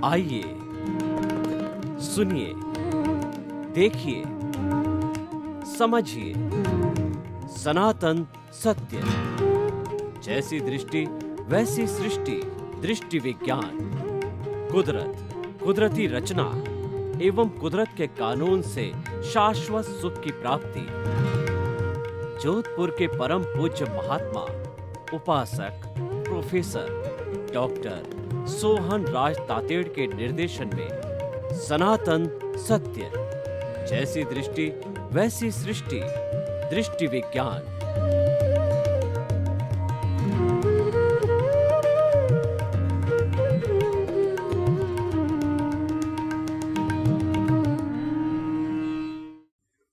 आइए, सुनिए, देखिए, समझिए सनातन सत्य। जैसी दृष्टि वैसी सृष्टि, दृष्टि विज्ञान। कुदरत, कुदरती रचना एवं कुदरत के कानून से शाश्वत सुख की प्राप्ति। जोधपुर के परम पूज्य महात्मा उपासक प्रोफेसर डॉक्टर सोहन राज तातेड़ के निर्देशन में सनातन सत्य। जैसी दृष्टि वैसी सृष्टि, दृष्टि विज्ञान।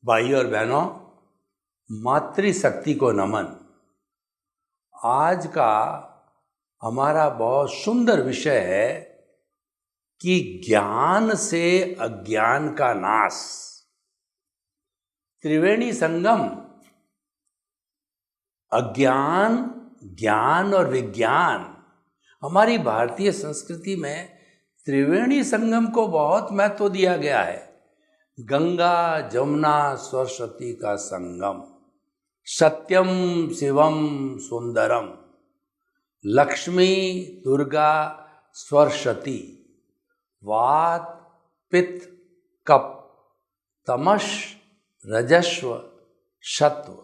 भाई और बहनों, मातृशक्ति को नमन। आज का हमारा बहुत सुंदर विषय है कि ज्ञान से अज्ञान का नाश। त्रिवेणी संगम, अज्ञान, ज्ञान और विज्ञान। हमारी भारतीय संस्कृति में त्रिवेणी संगम को बहुत महत्व दिया गया है। गंगा जमुना सरस्वती का संगम, सत्यम शिवम सुंदरम, लक्ष्मी दुर्गा सरस्वती, वात पित्त कप, तमस रजस्व सत्व।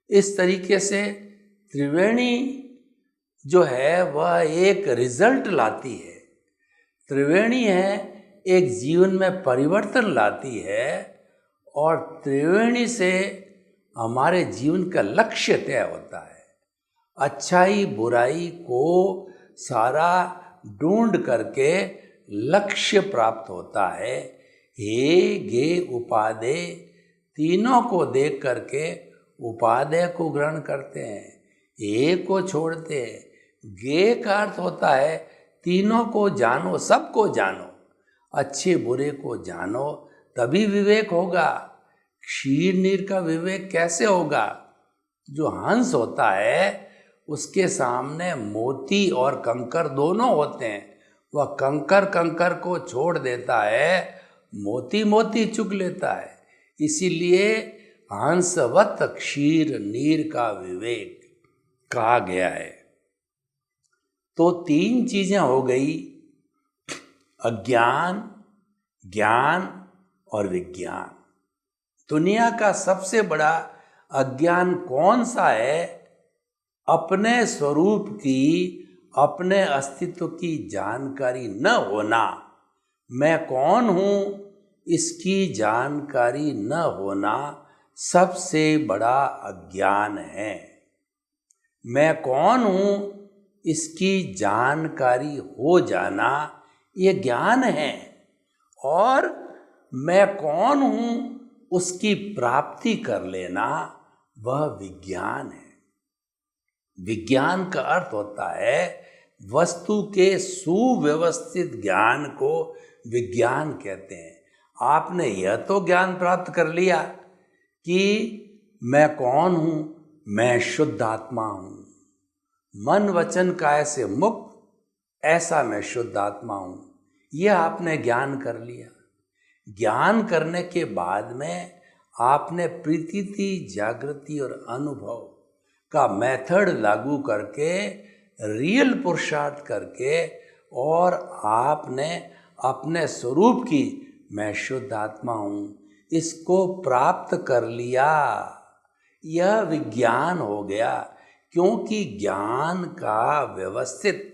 इस तरीके से त्रिवेणी जो है वह एक रिजल्ट लाती है। त्रिवेणी है एक जीवन में परिवर्तन लाती है और त्रिवेणी से हमारे जीवन का लक्ष्य तय होता है। अच्छाई बुराई को सारा ढूंढ करके लक्ष्य प्राप्त होता है। हे गे उपादे, तीनों को देख करके उपादेय को ग्रहण करते हैं, हे को छोड़ते हैं। गे का अर्थ होता है तीनों को जानो, सबको जानो, अच्छे बुरे को जानो, तभी विवेक होगा। क्षीर नीर का विवेक कैसे होगा? जो हंस होता है उसके सामने मोती और कंकर दोनों होते हैं। वह कंकर को छोड़ देता है, मोती मोती चुग लेता है। इसीलिए हंसवत क्षीर नीर का विवेक कहा गया है। तो तीन चीजें हो गई, अज्ञान, ज्ञान और विज्ञान। दुनिया का सबसे बड़ा अज्ञान कौन सा है? अपने स्वरूप की, अपने अस्तित्व की जानकारी न होना। मैं कौन हूँ इसकी जानकारी न होना सबसे बड़ा अज्ञान है। मैं कौन हूँ इसकी जानकारी हो जाना ये ज्ञान है, और मैं कौन हूँ उसकी प्राप्ति कर लेना वह विज्ञान है। विज्ञान का अर्थ होता है वस्तु के सुव्यवस्थित ज्ञान को विज्ञान कहते हैं। आपने यह तो ज्ञान प्राप्त कर लिया कि मैं कौन हूँ, मैं शुद्ध आत्मा हूँ, मन वचन काया से मुक्त, ऐसा मैं शुद्ध आत्मा हूँ। यह आपने ज्ञान कर लिया। ज्ञान करने के बाद में आपने प्रतीति, जागृति और अनुभव का मेथड लागू करके, रियल पुरुषार्थ करके, और आपने अपने स्वरूप की मैं शुद्ध आत्मा हूँ इसको प्राप्त कर लिया। यह विज्ञान हो गया, क्योंकि ज्ञान का व्यवस्थित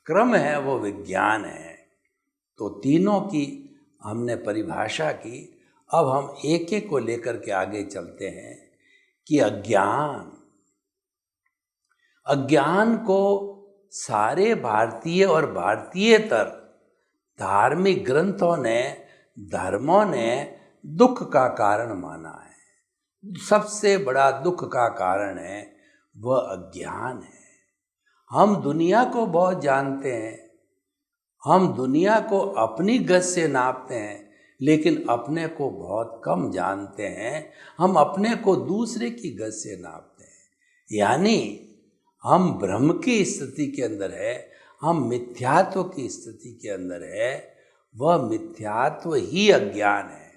क्रम है वो विज्ञान है। तो तीनों की हमने परिभाषा की। अब हम एक एक को लेकर के आगे चलते हैं कि अज्ञान को सारे भारतीय और भारतीयतर धार्मिक ग्रंथों ने, धर्मों ने दुख का कारण माना है। सबसे बड़ा दुख का कारण है वह अज्ञान है। हम दुनिया को बहुत जानते हैं, हम दुनिया को अपनी गज से नापते हैं, लेकिन अपने को बहुत कम जानते हैं। हम अपने को दूसरे की गज से नापते हैं। यानी हम भ्रम की स्थिति के अंदर है, हम मिथ्यात्व की स्थिति के अंदर है, वह मिथ्यात्व ही अज्ञान है।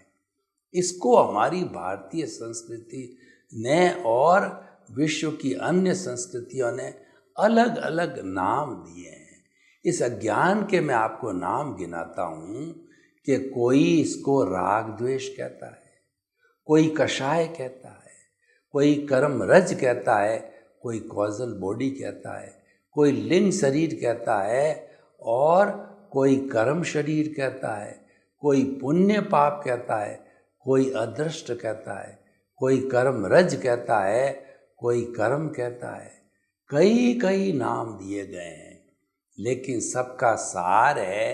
इसको हमारी भारतीय संस्कृति ने और विश्व की अन्य संस्कृतियों ने अलग अलग नाम दिए हैं। इस अज्ञान के मैं आपको नाम गिनाता हूँ कि कोई इसको राग द्वेष कहता है, कोई कषाय कहता है, कोई कर्म रज कहता है, कोई कॉजल बॉडी कहता है, कोई लिंग शरीर कहता है और कोई कर्म शरीर कहता है, कोई पुण्य पाप कहता है, कोई अदृष्ट कहता है, कोई कर्म रज कहता है, कोई कर्म कहता है। कई कई नाम दिए गए हैं, लेकिन सबका सार है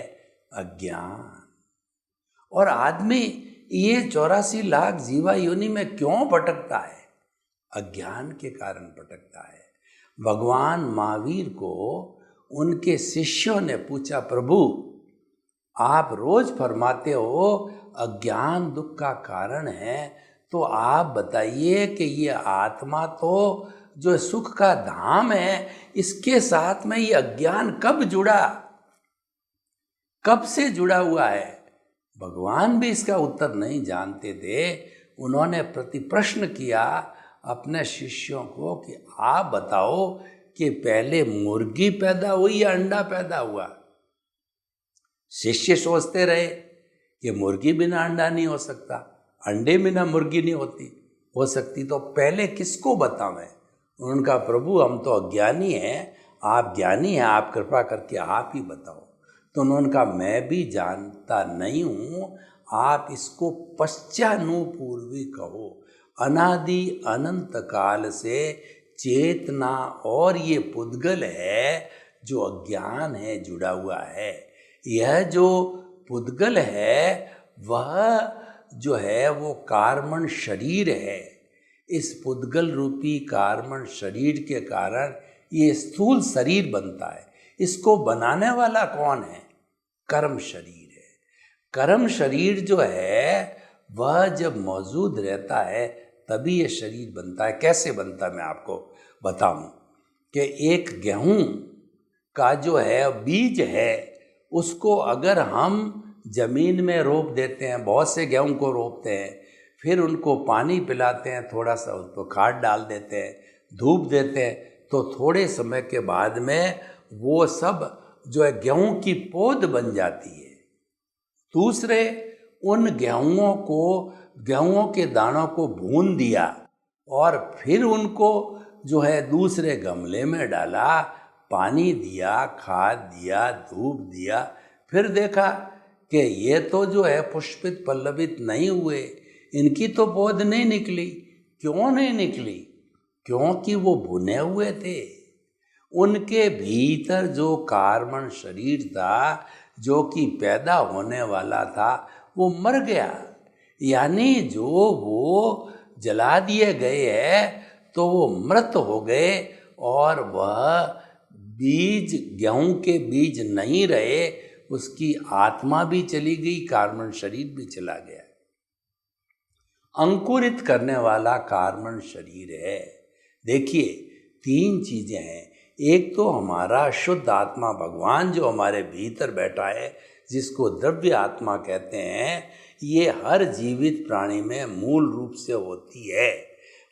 अज्ञान। और आदमी ये 84 लाख जीवा योनि में क्यों भटकता है? अज्ञान के कारण भटकता है। भगवान महावीर को उनके शिष्यों ने पूछा, प्रभु आप रोज फरमाते हो अज्ञान दुख का कारण है, तो आप बताइए कि ये आत्मा तो जो सुख का धाम है, इसके साथ में ये अज्ञान कब जुड़ा, कब से जुड़ा हुआ है? भगवान भी इसका उत्तर नहीं जानते थे। उन्होंने प्रति प्रश्न किया अपने शिष्यों को कि आप बताओ कि पहले मुर्गी पैदा हुई या अंडा पैदा हुआ? शिष्य सोचते रहे कि मुर्गी बिना अंडा नहीं हो सकता, अंडे बिना मुर्गी नहीं हो सकती, तो पहले किसको बतावें? उन्होंने कहा, प्रभु हम तो अज्ञानी हैं, आप ज्ञानी हैं, आप कृपा करके आप ही बताओ। तो उन्होंने कहा, मैं भी जानता नहीं हूँ, आप इसको पश्चानुपूर्वी कहो। अनादि अनंत काल से चेतना और ये पुद्गल है जो अज्ञान है जुड़ा हुआ है। यह जो पुद्गल है वह जो है वो कार्मण शरीर है। इस पुद्गल रूपी कार्मण शरीर के कारण ये स्थूल शरीर बनता है। इसको बनाने वाला कौन है? कर्म शरीर है। कर्म शरीर जो है वह जब मौजूद रहता है तभी ये शरीर बनता है। कैसे बनता है मैं आपको बताऊं कि एक गेहूं का जो है बीज है, उसको अगर हम जमीन में रोप देते हैं, बहुत से गेहूं को रोपते हैं, फिर उनको पानी पिलाते हैं, थोड़ा सा उस पर खाद डाल देते हैं, धूप देते हैं, तो थोड़े समय के बाद में वो सब जो है गेहूं की पौध बन जाती है। दूसरे उन गेहूं के दानों को भून दिया और फिर उनको जो है दूसरे गमले में डाला, पानी दिया, खाद दिया, धूप दिया, फिर देखा कि ये तो जो है पुष्पित पल्लवित नहीं हुए, इनकी तो पौध नहीं निकली। क्यों नहीं निकली? क्योंकि वो भुने हुए थे। उनके भीतर जो कार्बन शरीर था जो कि पैदा होने वाला था वो मर गया, यानी जो वो जला दिए गए हैं तो वो मृत हो गए और वह बीज गेहूं के बीज नहीं रहे, उसकी आत्मा भी चली गई, कार्बन शरीर भी चला गया। अंकुरित करने वाला कार्बन शरीर है। देखिए 3 चीजें हैं। एक तो हमारा शुद्ध आत्मा भगवान जो हमारे भीतर बैठा है, जिसको द्रव्य आत्मा कहते हैं, ये हर जीवित प्राणी में मूल रूप से होती है।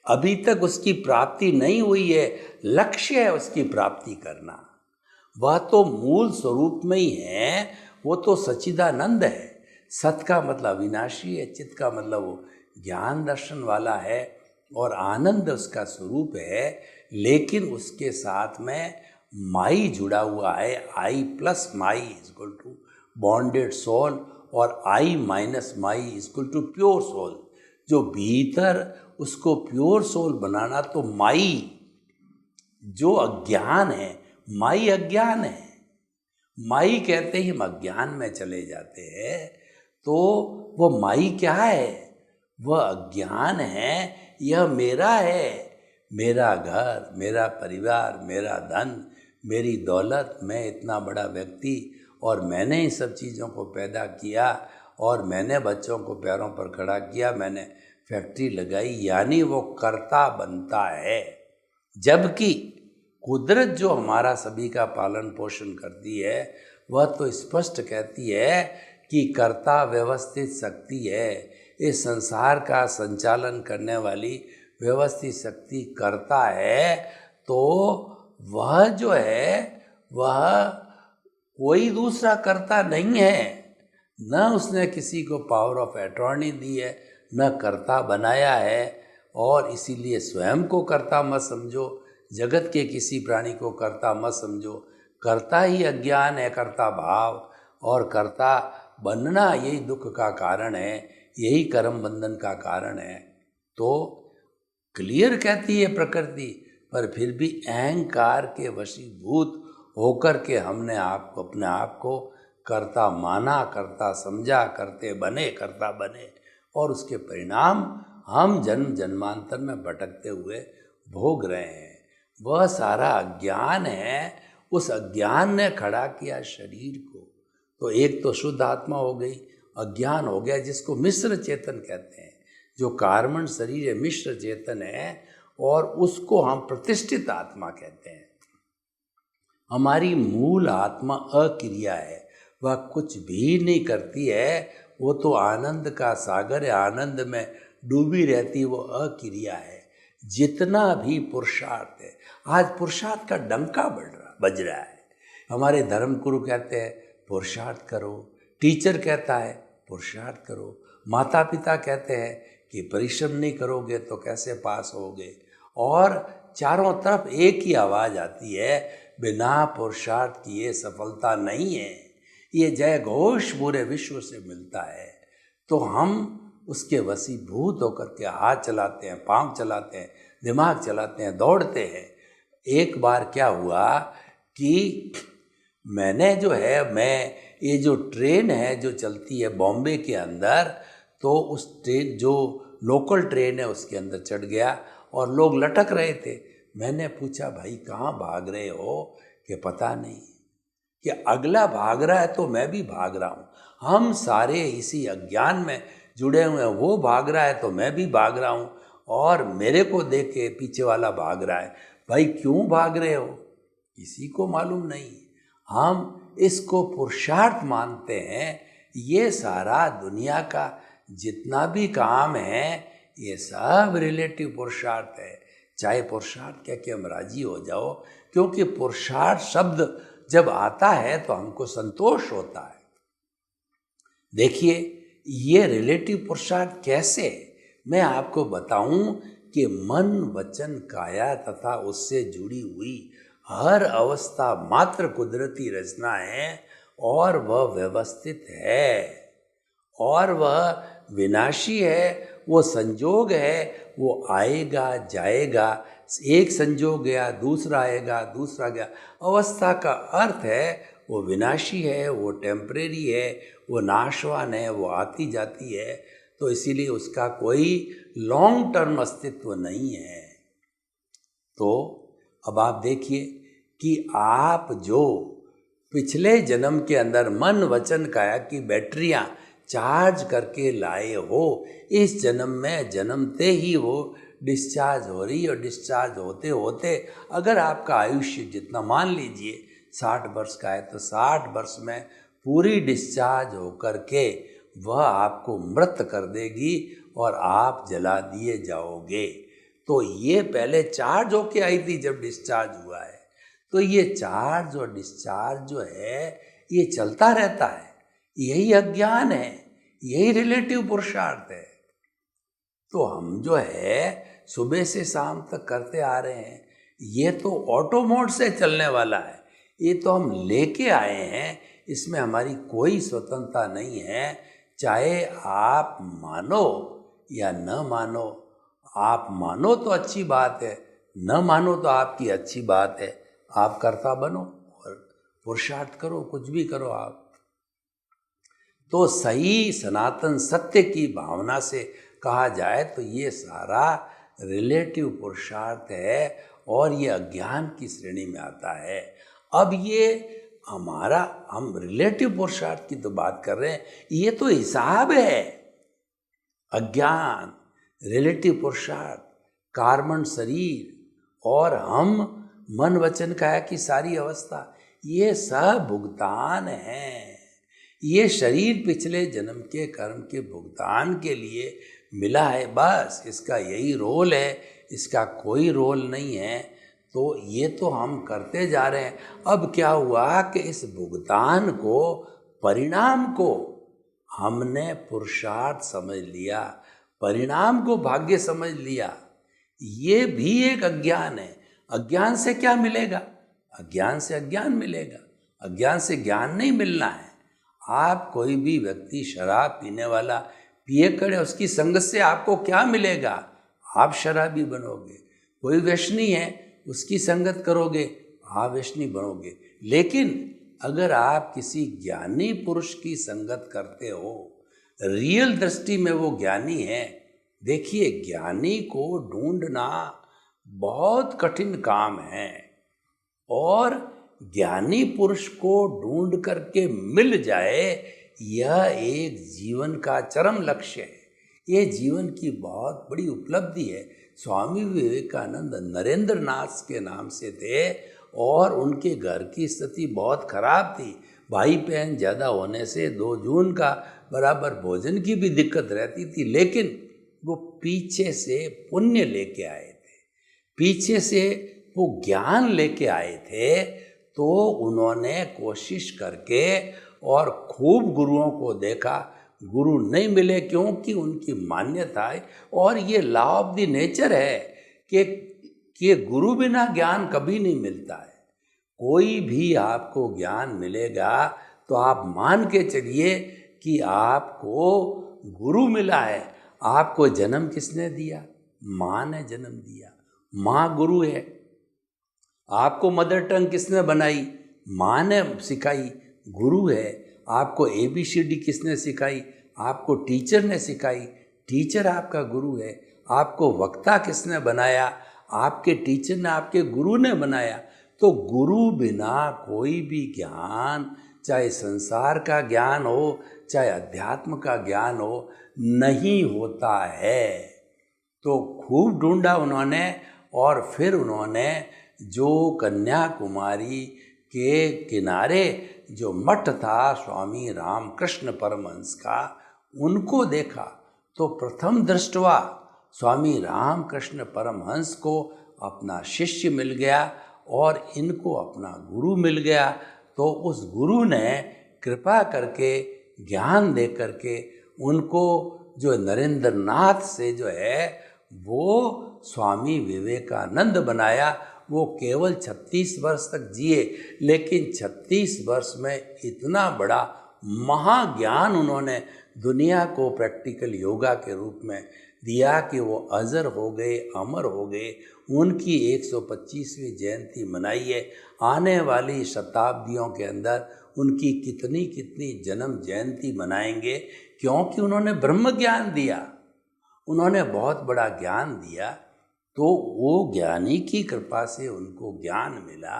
अभी तक उसकी प्राप्ति नहीं हुई है, लक्ष्य है उसकी प्राप्ति करना। वह तो मूल स्वरूप में ही है, वो तो सच्चिदानंद है। सत का मतलब अविनाशी है, चित का मतलब वो ज्ञान दर्शन वाला है और आनंद उसका स्वरूप है। लेकिन उसके साथ में माई जुड़ा हुआ है, I plus my equal to bonded soul और I minus my equal to pure soul. जो भीतर उसको प्योर सोल बनाना, तो माई जो अज्ञान है, माई अज्ञान है। माई कहते ही हम अज्ञान में चले जाते हैं, तो वो माई क्या है? वह अज्ञान है। यह मेरा है, मेरा घर, मेरा परिवार, मेरा धन, मेरी दौलत, मैं इतना बड़ा व्यक्ति और मैंने इन सब चीज़ों को पैदा किया और मैंने बच्चों को पैरों पर खड़ा किया, मैंने फैक्ट्री लगाई, यानी वो कर्ता बनता है। जबकि कुदरत जो हमारा सभी का पालन पोषण करती है वह तो स्पष्ट कहती है कि कर्ता व्यवस्थित शक्ति है। इस संसार का संचालन करने वाली व्यवस्थित शक्ति कर्ता है, तो वह जो है वह कोई दूसरा कर्ता नहीं है। न उसने किसी को पावर ऑफ अटॉर्नी दी है, न कर्ता बनाया है, और इसीलिए स्वयं को कर्ता मत समझो, जगत के किसी प्राणी को कर्ता मत समझो। कर्ता ही अज्ञान है, कर्ता भाव, और कर्ता बनना यही दुख का कारण है, यही कर्म बंधन का कारण है। तो क्लियर कहती है प्रकृति, पर फिर भी अहंकार के वशीभूत होकर के हमने आपको अपने आप को कर्ता माना, कर्ता समझा, करते बने, कर्ता बने, और उसके परिणाम हम जन्म जन्मांतर में भटकते हुए भोग रहे हैं। वह सारा अज्ञान है, उस अज्ञान ने खड़ा किया शरीर को। तो एक तो शुद्ध आत्मा हो गई, अज्ञान हो गया जिसको मिश्र चेतन कहते हैं। जो कार्बन शरीर है मिश्र चेतन है, और उसको हम प्रतिष्ठित आत्मा कहते हैं। हमारी मूल आत्मा अक्रिया है, वह कुछ भी नहीं करती है, वो तो आनंद का सागर है, आनंद में डूबी रहती, वो अक्रिया है। जितना भी पुरुषार्थ है, आज पुरुषार्थ का डंका बज रहा है। हमारे धर्म गुरु कहते हैं पुरुषार्थ करो, टीचर कहता है पुरुषार्थ करो, माता पिता कहते हैं कि परिश्रम नहीं करोगे तो कैसे पास होगे, और चारों तरफ एक ही आवाज़ आती है, बिना पुरुषार्थ किए सफलता नहीं है। ये जय घोष पूरे विश्व से मिलता है। तो हम उसके वशीभूत होकर के हाथ चलाते हैं, पांव चलाते हैं, दिमाग चलाते हैं, दौड़ते हैं। एक बार क्या हुआ कि मैं ये जो ट्रेन है जो चलती है बॉम्बे के अंदर, तो उस ट्रेन जो लोकल ट्रेन है उसके अंदर चढ़ गया और लोग लटक रहे थे। मैंने पूछा भाई कहाँ भाग रहे हो? कि पता नहीं, कि अगला भाग रहा है तो मैं भी भाग रहा हूँ। हम सारे इसी अज्ञान में जुड़े हुए हैं, वो भाग रहा है तो मैं भी भाग रहा हूँ, और मेरे को देख के पीछे वाला भाग रहा है। भाई क्यों भाग रहे हो? किसी को मालूम नहीं। हम इसको पुरुषार्थ मानते हैं। ये सारा दुनिया का जितना भी काम है ये सब रिलेटिव पुरुषार्थ है। चाहे पुरुषार्थ कह के हम राजी हो जाओ, क्योंकि पुरुषार्थ शब्द जब आता है तो हमको संतोष होता है। देखिए ये रिलेटिव पुरुषार्थ कैसे, मैं आपको बताऊं कि मन वचन काया तथा उससे जुड़ी हुई हर अवस्था मात्र कुदरती रचना है, और वह व्यवस्थित है, और वह विनाशी है, वो संजोग है, वो आएगा जाएगा, एक संजोग गया दूसरा आएगा दूसरा गया। अवस्था का अर्थ है वो विनाशी है, वो टेम्परेरी है, वो नाशवान है, वो आती जाती है। तो इसीलिए उसका कोई लॉन्ग टर्म अस्तित्व नहीं है। तो अब आप देखिए कि आप जो पिछले जन्म के अंदर मन वचन काया की बैटरियां चार्ज करके लाए हो, इस जन्म में जन्मते ही वो डिस्चार्ज हो रही, और डिस्चार्ज होते होते अगर आपका आयुष्य जितना मान लीजिए 60 वर्ष का है, तो 60 वर्ष में पूरी डिस्चार्ज होकर के वह आपको मृत कर देगी और आप जला दिए जाओगे। तो ये पहले चार्ज होके आई थी, जब डिस्चार्ज हुआ है। तो ये चार्ज और डिस्चार्ज जो है ये चलता रहता है। यही अज्ञान है, यही रिलेटिव पुरुषार्थ है। तो हम जो है सुबह से शाम तक करते आ रहे हैं, ये तो ऑटो मोड से चलने वाला है, ये तो हम लेके आए हैं, इसमें हमारी कोई स्वतंत्रता नहीं है। चाहे आप मानो या न मानो, आप मानो तो अच्छी बात है, न मानो तो आपकी अच्छी बात है। आप कर्ता बनो और पुरुषार्थ करो, कुछ भी करो आप। तो सही सनातन सत्य की भावना से कहा जाए तो ये सारा रिलेटिव पुरुषार्थ है, और ये अज्ञान की श्रेणी में आता है। अब ये हम रिलेटिव पुरुषार्थ की तो बात कर रहे हैं, ये तो हिसाब है। अज्ञान, रिलेटिव पुरुषार्थ, कार्बन शरीर, और हम मन वचन काया की सारी अवस्था, ये सब भुगतान है। ये शरीर पिछले जन्म के कर्म के भुगतान के लिए मिला है, बस इसका यही रोल है, इसका कोई रोल नहीं है। तो ये तो हम करते जा रहे हैं। अब क्या हुआ कि इस भुगतान को, परिणाम को हमने पुरुषार्थ समझ लिया, परिणाम को भाग्य समझ लिया। ये भी एक अज्ञान है। अज्ञान से क्या मिलेगा? अज्ञान से अज्ञान मिलेगा, अज्ञान से ज्ञान नहीं मिलना है। आप कोई भी व्यक्ति शराब पीने वाला पिए करे, उसकी संगत से आपको क्या मिलेगा? आप शराबी बनोगे। कोई व्यसनी है, उसकी संगत करोगे, आप व्यसनी बनोगे। लेकिन अगर आप किसी ज्ञानी पुरुष की संगत करते हो, रियल दृष्टि में वो ज्ञानी है। देखिए, ज्ञानी को ढूंढना बहुत कठिन काम है, और ज्ञानी पुरुष को ढूंढ करके मिल जाए, यह एक जीवन का चरम लक्ष्य है। ये जीवन की बहुत बड़ी उपलब्धि है। स्वामी विवेकानंद नरेंद्र नाथ के नाम से थे, और उनके घर की स्थिति बहुत खराब थी। भाई बहन ज़्यादा होने से 2 जून का बराबर भोजन की भी दिक्कत रहती थी। लेकिन वो पीछे से पुण्य लेके आए थे, पीछे से वो ज्ञान लेके आए थे। तो उन्होंने कोशिश करके और खूब गुरुओं को देखा, गुरु नहीं मिले, क्योंकि उनकी मान्यता है, और ये लॉ ऑफ द नेचर है कि गुरु बिना ज्ञान कभी नहीं मिलता है। कोई भी आपको ज्ञान मिलेगा तो आप मान के चलिए कि आपको गुरु मिला है। आपको जन्म किसने दिया? माँ ने जन्म दिया, माँ गुरु है। आपको मदर टंग किसने बनाई? माँ ने सिखाई, गुरु है। आपको ABCD किसने सिखाई? आपको टीचर ने सिखाई, टीचर आपका गुरु है। आपको वक्ता किसने बनाया? आपके टीचर ने, आपके गुरु ने बनाया। तो गुरु बिना कोई भी ज्ञान, चाहे संसार का ज्ञान हो, चाहे अध्यात्म का ज्ञान हो, नहीं होता है। तो खूब ढूंढा उन्होंने, और फिर उन्होंने जो कन्याकुमारी के किनारे जो मठ था स्वामी रामकृष्ण परमहंस का, उनको देखा। तो प्रथम दृष्टवा स्वामी रामकृष्ण परमहंस को अपना शिष्य मिल गया, और इनको अपना गुरु मिल गया। तो उस गुरु ने कृपा करके, ज्ञान दे करके उनको जो नरेंद्र नाथ से जो है वो स्वामी विवेकानंद बनाया। वो केवल 36 वर्ष तक जिए, लेकिन 36 वर्ष में इतना बड़ा महाज्ञान उन्होंने दुनिया को प्रैक्टिकल योगा के रूप में दिया कि वो अजर हो गए, अमर हो गए। उनकी 125वीं जयंती मनाई है। आने वाली शताब्दियों के अंदर उनकी कितनी कितनी जन्म जयंती मनाएंगे, क्योंकि उन्होंने ब्रह्म ज्ञान दिया, उन्होंने बहुत बड़ा ज्ञान दिया। तो वो ज्ञानी की कृपा से उनको ज्ञान मिला।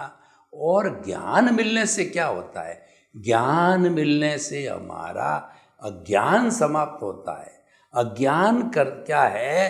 और ज्ञान मिलने से क्या होता है? ज्ञान मिलने से हमारा अज्ञान समाप्त होता है। अज्ञान क्या है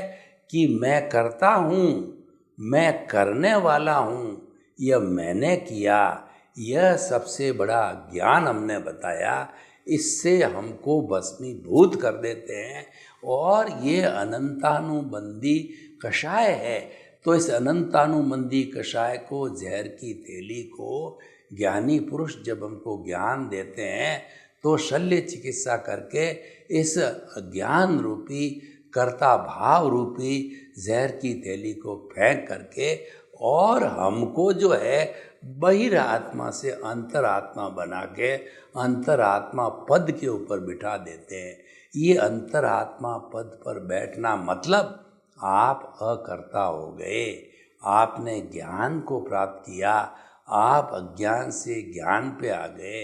कि मैं करता हूँ, मैं करने वाला हूँ, यह मैंने किया, यह सबसे बड़ा ज्ञान हमने बताया। इससे हमको भस्मीभूत कर देते हैं, और ये अनंतानुबंधी कषाय है। तो इस अनंतानुबंधी कषाय को, जहर की थैली को, ज्ञानी पुरुष जब हमको ज्ञान देते हैं तो शल्य चिकित्सा करके इस अज्ञान रूपी, कर्ता भाव रूपी जहर की थैली को फेंक करके, और हमको जो है बहिरात्मा से अंतरात्मा बना के अंतरात्मा पद के ऊपर बिठा देते हैं। ये अंतरात्मा पद पर बैठना मतलब आप अकर्ता हो गए, आपने ज्ञान को प्राप्त किया, आप अज्ञान से ज्ञान पे आ गए।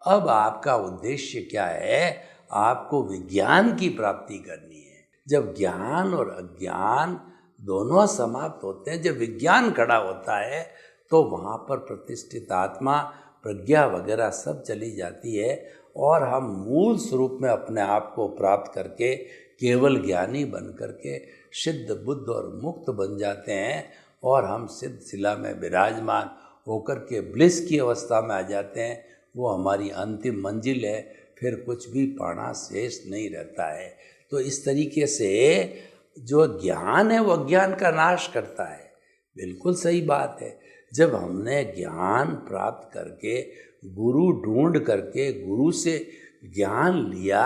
अब आपका उद्देश्य क्या है? आपको विज्ञान की प्राप्ति करनी है। जब ज्ञान और अज्ञान दोनों समाप्त होते हैं, जब विज्ञान खड़ा होता है, तो वहाँ पर प्रतिष्ठित आत्मा, प्रज्ञा वगैरह सब चली जाती है, और हम मूल स्वरूप में अपने आप को प्राप्त करके केवल ज्ञानी बन करके सिद्ध, बुद्ध और मुक्त बन जाते हैं। और हम सिद्ध शिला में विराजमान होकर के ब्लिस की अवस्था में आ जाते हैं। वो हमारी अंतिम मंजिल है, फिर कुछ भी पाना शेष नहीं रहता है। तो इस तरीके से जो ज्ञान है वो अज्ञान का नाश करता है। बिल्कुल सही बात है। जब हमने ज्ञान प्राप्त करके गुरु ढूंढ करके गुरु से ज्ञान लिया,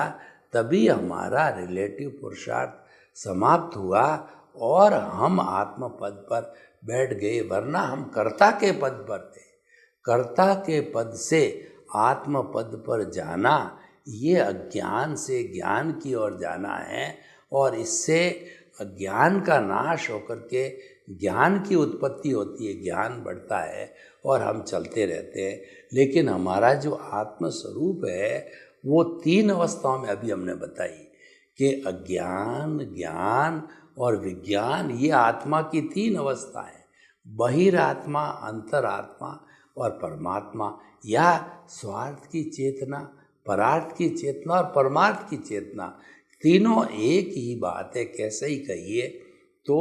तभी हमारा रिलेटिव पुरुषार्थ समाप्त हुआ और हम आत्म पद पर बैठ गए। वरना हम कर्ता के पद पर थे। कर्ता के पद से आत्म पद पर जाना, ये अज्ञान से ज्ञान की ओर जाना है। और इससे अज्ञान का नाश होकर के ज्ञान की उत्पत्ति होती है, ज्ञान बढ़ता है और हम चलते रहते हैं। लेकिन हमारा जो आत्म स्वरूप है वो 3 अवस्थाओं में अभी हमने बताई कि अज्ञान, ज्ञान और विज्ञान, ये आत्मा की 3 अवस्था है। बहिरात्मा, अंतरात्मा और परमात्मा, या स्वार्थ की चेतना, परार्थ की चेतना और परमार्थ की चेतना, तीनों एक ही बात है। कैसे ही कहिए तो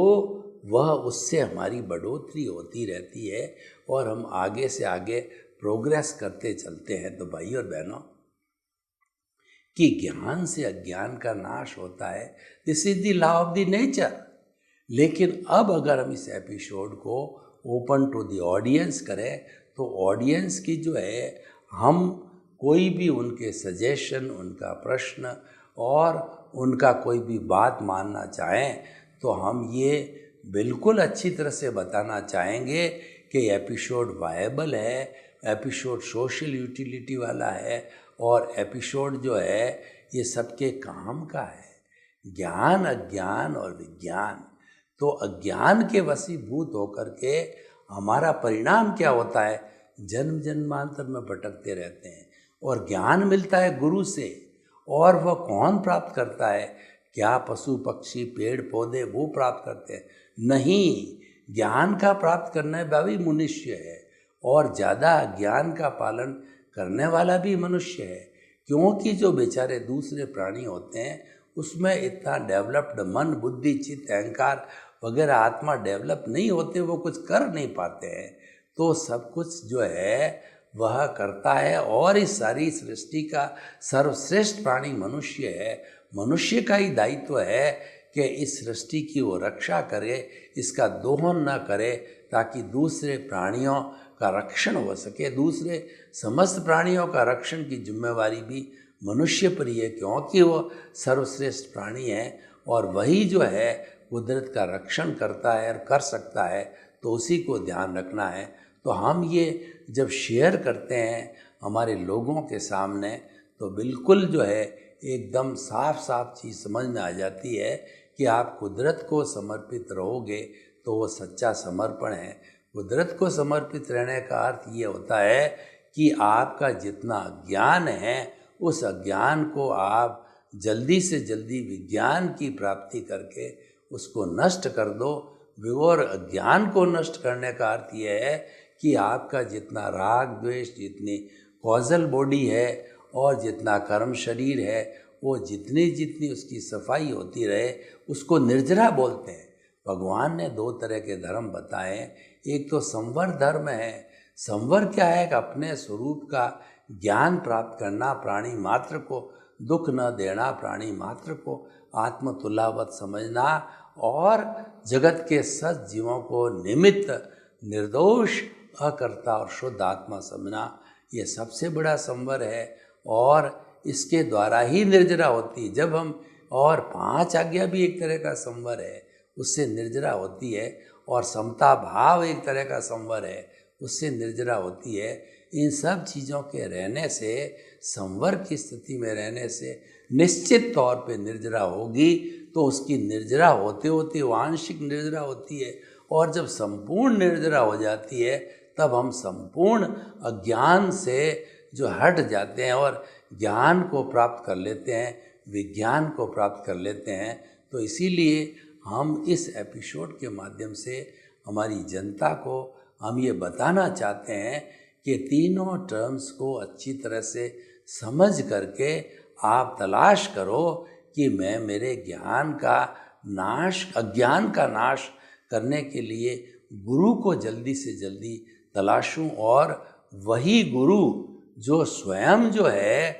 वह उससे हमारी बढ़ोतरी होती रहती है और हम आगे से आगे प्रोग्रेस करते चलते हैं। तो भाई और बहनों, कि ज्ञान से अज्ञान का नाश होता है, this is the law of the nature. लेकिन अब अगर हम इस एपिसोड को ओपन टू द ऑडियंस करें, तो ऑडियंस की जो है, हम कोई भी उनके सजेशन, उनका प्रश्न और उनका कोई भी बात मानना चाहें, तो हम ये बिल्कुल अच्छी तरह से बताना चाहेंगे कि एपिसोड वायबल है, एपिसोड सोशल यूटिलिटी वाला है और एपिसोड जो है ये सबके काम का है। ज्ञान, अज्ञान और विज्ञान। तो अज्ञान के वशीभूत होकर के हमारा परिणाम क्या होता है? जन्म जन्मांतर में भटकते रहते हैं। और ज्ञान मिलता है गुरु से, और वह कौन प्राप्त करता है? क्या पशु पक्षी पेड़ पौधे वो प्राप्त करते हैं? नहीं, ज्ञान का प्राप्त करने वाला भी मनुष्य है और ज़्यादा ज्ञान का पालन करने वाला भी मनुष्य है। क्योंकि जो बेचारे दूसरे प्राणी होते हैं उसमें इतना डेवलप्ड मन, बुद्धि, चित्त, अहंकार वगैरह आत्मा डेवलप नहीं होते, वो कुछ कर नहीं पाते हैं। तो सब कुछ जो है वह करता है। और इस सारी सृष्टि का सर्वश्रेष्ठ प्राणी मनुष्य है। मनुष्य का ही दायित्व है कि इस सृष्टि की वो रक्षा करे, इसका दोहन न करे, ताकि दूसरे प्राणियों का रक्षण हो सके। दूसरे समस्त प्राणियों का रक्षण की जिम्मेवारी भी मनुष्य पर ही है, क्योंकि वो सर्वश्रेष्ठ प्राणी है और वही जो है कुदरत का रक्षण करता है और कर सकता है। तो उसी को ध्यान रखना है। तो हम ये जब शेयर करते हैं हमारे लोगों के सामने, तो बिल्कुल जो है एकदम साफ साफ चीज़ समझ में आ जाती है कि आप कुदरत को समर्पित रहोगे तो वो सच्चा समर्पण है। कुदरत को समर्पित रहने का अर्थ ये होता है कि आपका जितना ज्ञान है उस अज्ञान को आप जल्दी से जल्दी विज्ञान की प्राप्ति करके उसको नष्ट कर दो। और अज्ञान को नष्ट करने का अर्थ ये है कि आपका जितना राग द्वेष, जितनी कॉजल बॉडी है और जितना कर्म शरीर है, वो जितनी उसकी सफाई होती रहे, उसको निर्जरा बोलते हैं। भगवान ने 2 तरह के धर्म बताए। एक तो संवर धर्म है। संवर क्या है? कि अपने स्वरूप का ज्ञान प्राप्त करना, प्राणी मात्र को दुख न देना, प्राणी मात्र को आत्मतुलावत समझना और जगत के सत जीवों को निमित्त, निर्दोष, अकर्ता और शुद्ध आत्मा समझना, ये सबसे बड़ा संवर है। और इसके द्वारा ही निर्जरा होती है। जब हम, और 5 आज्ञा भी एक तरह का संवर है, उससे निर्जरा होती है। और समता भाव एक तरह का संवर है, उससे निर्जरा होती है। इन सब चीज़ों के रहने से, संवर की स्थिति में रहने से निश्चित तौर पे निर्जरा होगी। तो उसकी निर्जरा होते होते वो आंशिक निर्जरा होती है, और जब संपूर्ण निर्जरा हो जाती है तब हम संपूर्ण अज्ञान से जो हट जाते हैं और ज्ञान को प्राप्त कर लेते हैं, विज्ञान को प्राप्त कर लेते हैं। तो इसीलिए हम इस एपिसोड के माध्यम से हमारी जनता को हम ये बताना चाहते हैं कि तीनों टर्म्स को अच्छी तरह से समझ करके आप तलाश करो कि मैं मेरे ज्ञान का नाश, अज्ञान का नाश करने के लिए गुरु को जल्दी से जल्दी तलाशूं और वही गुरु जो स्वयं जो है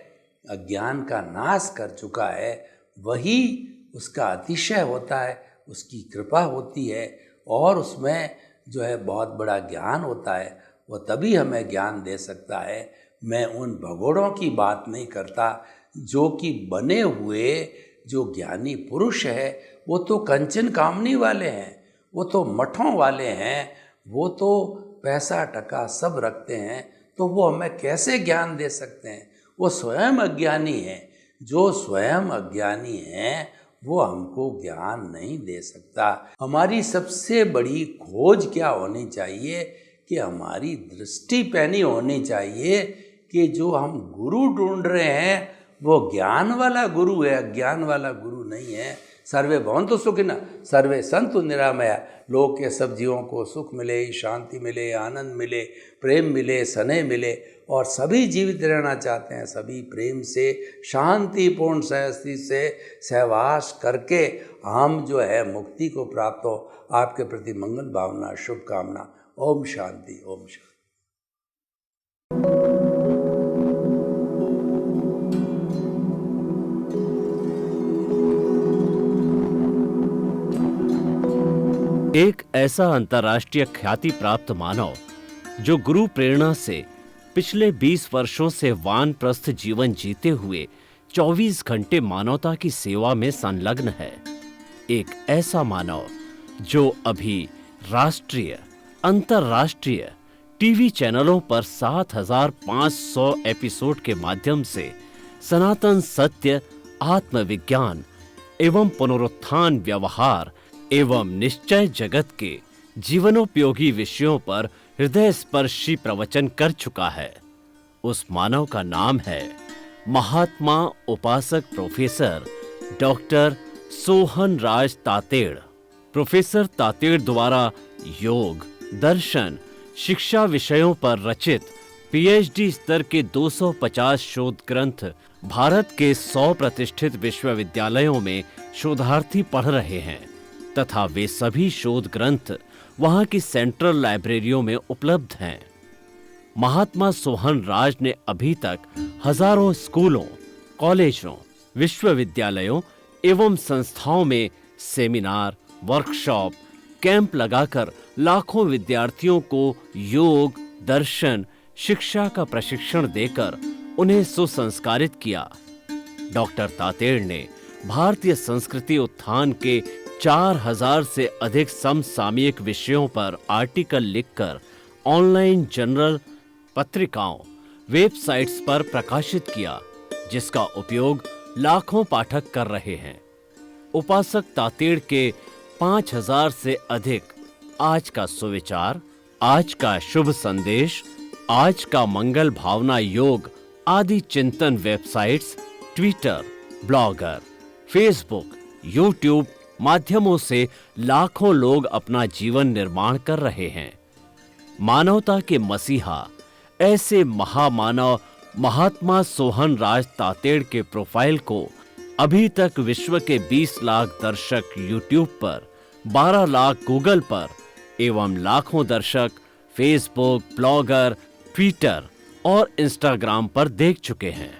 अज्ञान का नाश कर चुका है, वही उसका अतिशय होता है, उसकी कृपा होती है और उसमें जो है बहुत बड़ा ज्ञान होता है। वो तभी हमें ज्ञान दे सकता है। मैं उन भगोड़ों की बात नहीं करता जो कि बने हुए जो ज्ञानी पुरुष है वो तो कंचन कामनी वाले हैं, वो तो मठों वाले हैं, वो तो पैसा टका सब रखते हैं, तो वो हमें कैसे ज्ञान दे सकते हैं? वो स्वयं अज्ञानी हैं। जो स्वयं अज्ञानी हैं वो हमको ज्ञान नहीं दे सकता। हमारी सबसे बड़ी खोज क्या होनी चाहिए कि हमारी दृष्टि पैनी होनी चाहिए कि जो हम गुरु ढूंढ रहे हैं वो ज्ञान वाला गुरु है, अज्ञान वाला गुरु नहीं है। सर्वे भवन्तु सुखिनः सर्वे सन्तु निरामया। लोक के सब जीवों को सुख मिले, शांति मिले, आनंद मिले, प्रेम मिले, स्नेह मिले और सभी जीवित रहना चाहते हैं। सभी प्रेम से शांतिपूर्ण सहस्ती से सहवास करके हम जो है मुक्ति को प्राप्त हो। आपके प्रति मंगल भावना, शुभकामना। ओम शांति, ओम शांति। एक ऐसा अंतर्राष्ट्रीय ख्याति प्राप्त मानव जो गुरु प्रेरणा से पिछले 20 वर्षों से वानप्रस्थ जीवन जीते हुए 24 घंटे मानवता की सेवा में संलग्न है। एक ऐसा मानव जो अभी राष्ट्रीय, अंतर्राष्ट्रीय टीवी चैनलों पर 7,500 एपिसोड के माध्यम से सनातन सत्य, आत्मविज्ञान एवं पुनरुत्थान व्यवहार एवं निश्चय जगत के जीवनोपयोगी विषयों पर हृदय स्पर्शी प्रवचन कर चुका है। उस मानव का नाम है महात्मा उपासक प्रोफेसर डॉक्टर सोहन राज तातेड़। प्रोफेसर तातेड़ द्वारा योग, दर्शन, शिक्षा विषयों पर रचित पीएचडी स्तर के 250 शोध ग्रंथ भारत के 100 प्रतिष्ठित विश्वविद्यालयों में शोधार्थी पढ़ रहे हैं तथा वे सभी शोध ग्रंथ वहां की सेंट्रल लाइब्रेरियों में उपलब्ध हैं। महात्मा सोहन राज ने अभी तक हजारों स्कूलों, कॉलेजों, विश्वविद्यालयों एवं संस्थाओं में सेमिनार, वर्कशॉप, कैंप लगाकर लाखों विद्यार्थियों को योग, दर्शन, शिक्षा का प्रशिक्षण देकर उन्हें सुसंस्कारित किया। डॉक्टर तातेड़ ने भारतीय संस्कृति उत्थान के 4000 से अधिक समसामयिक विषयों पर आर्टिकल लिखकर ऑनलाइन जर्नल, पत्रिकाओं, वेबसाइट्स पर प्रकाशित किया, जिसका उपयोग लाखों पाठक कर रहे हैं। उपासक तातेड़ के 5000 से अधिक आज का सुविचार, आज का शुभ संदेश, आज का मंगल भावना योग आदि चिंतन websites, Twitter, blogger, Facebook, YouTube माध्यमों से लाखों लोग अपना जीवन निर्माण कर रहे हैं। मानवता के मसीहा ऐसे महामानव महात्मा सोहन राज तातेड़ के प्रोफाइल को अभी तक विश्व के 20 लाख दर्शक यूट्यूब पर, 12 लाख गूगल पर एवं लाखों दर्शक फेसबुक, ब्लॉगर, ट्विटर और इंस्टाग्राम पर देख चुके हैं।